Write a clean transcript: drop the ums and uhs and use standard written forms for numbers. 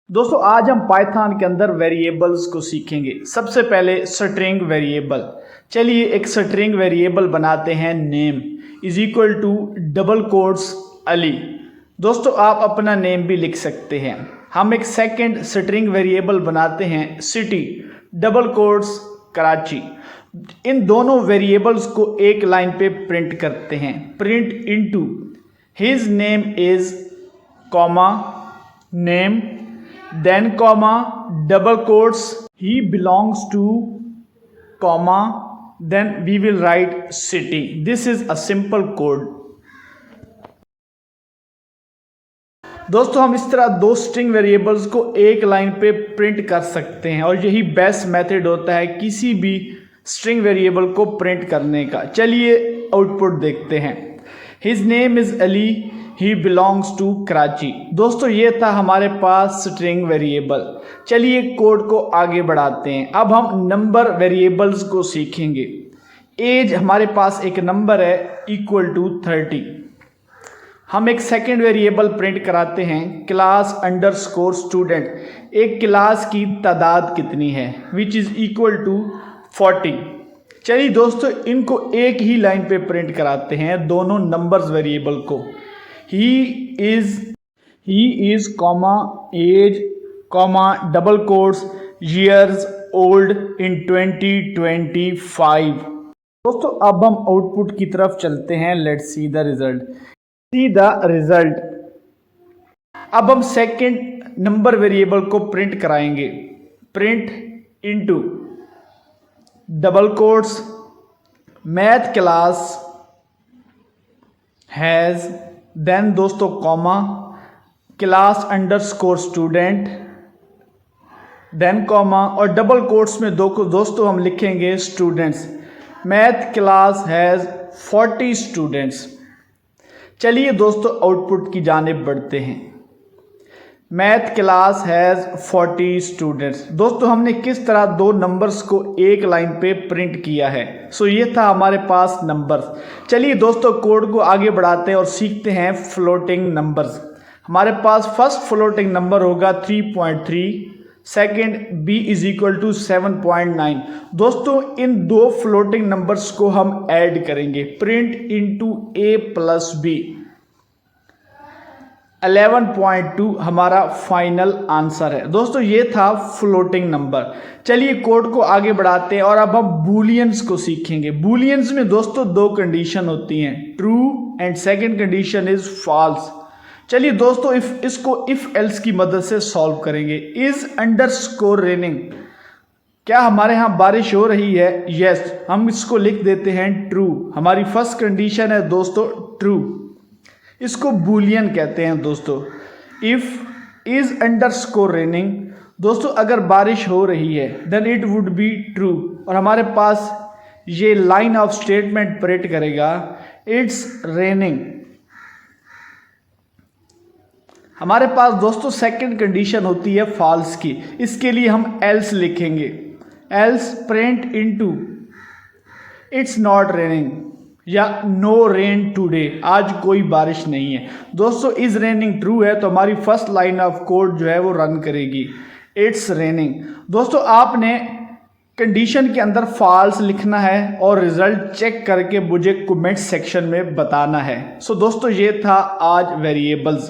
दोस्तों आज हम पाइथन के अंदर वेरिएबल्स को सीखेंगे। सबसे पहले स्ट्रिंग वेरिएबल। चलिए एक स्ट्रिंग वेरिएबल बनाते हैं। Name is equal to double quotes Ali. दोस्तों आप अपना नेम भी लिख सकते हैं। हम एक सेकंड स्ट्रिंग वेरिएबल बनाते हैं सिटी डबल कोट्स कराची। इन दोनों वेरिएबल्स को एक लाइन पे प्रिंट करते हैं। Print into his name is comma name then comma double quotes he belongs to comma then we will write city. This is a simple code. दोस्तों हम इस तरह दो स्ट्रिंग वेरिएबल्स को एक लाइन पे प्रिंट कर सकते हैं और यही बेस्ट मेथड होता है किसी भी स्ट्रिंग वेरिएबल को प्रिंट करने का। चलिए आउटपुट देखते हैं। His name is Ali he belongs to Karachi. दोस्तों ये था हमारे पास स्ट्रिंग वेरिएबल। चलिए कोड को आगे बढ़ाते हैं। अब हम नंबर वेरिएबल्स को सीखेंगे। एज हमारे पास एक नंबर है इक्वल टू 30। हम एक सेकेंड वेरिएबल प्रिंट कराते हैं क्लास अंडरस्कोर स्टूडेंट। एक क्लास की तादाद कितनी है विच इज़ इक्वल टू 40। चलिए दोस्तों इनको एक ही लाइन पे प्रिंट कराते हैं दोनों नंबर्स वेरिएबल को। he is comma age comma double quotes years old in 2025। दोस्तों अब हम आउटपुट की तरफ चलते हैं। Let's see the result. अब हम सेकंड नंबर वेरिएबल को प्रिंट कराएंगे। Print into double quotes math class has then दोस्तों comma class underscore student then comma और डबल कोट्स में दोस्तों हम लिखेंगे students. Math class has 40 students. चलिए दोस्तों आउटपुट की जानिब बढ़ते हैं। Math class has 40 students. दोस्तों हमने किस तरह दो नंबर्स को एक लाइन पे प्रिंट किया है। ये था हमारे पास नंबर्स। चलिए दोस्तों कोड को आगे बढ़ाते हैं और सीखते हैं फ्लोटिंग नंबर्स। हमारे पास फर्स्ट फ्लोटिंग नंबर होगा 3.3, second b is equal to 7.9। दोस्तों इन दो फ्लोटिंग नंबर्स को हम ऐड करेंगे। Print into a plus b। 11.2 हमारा फाइनल आंसर है। दोस्तों ये था फ्लोटिंग नंबर। चलिए कोड को आगे बढ़ाते हैं और अब हम बूलियंस को सीखेंगे। बूलियंस में दोस्तों दो कंडीशन होती हैं true and second condition is false. चलिए दोस्तों इसको इफ एल्स की मदद से सॉल्व करेंगे। Is underscore raining. क्या हमारे यहाँ बारिश हो रही है? यस। हम इसको लिख देते हैं ट्रू। हमारी फर्स्ट कंडीशन है दोस्तों ट्रू। इसको बूलियन कहते हैं दोस्तों। If is underscore raining. दोस्तों अगर बारिश हो रही है then it would be true और हमारे पास ये लाइन ऑफ स्टेटमेंट प्रिंट करेगा इट्स रेनिंग। हमारे पास दोस्तों सेकंड कंडीशन होती है फॉल्स की। इसके लिए हम एल्स लिखेंगे। Else print into its not raining या नो रेन टुडे। आज कोई बारिश नहीं है। दोस्तों इज रेनिंग ट्रू है तो हमारी फर्स्ट लाइन ऑफ कोड जो है वो रन करेगी इट्स रेनिंग। दोस्तों आपने कंडीशन के अंदर फॉल्स लिखना है और रिजल्ट चेक करके मुझे कमेंट सेक्शन में बताना है। दोस्तों ये था आज वेरिएबल्स।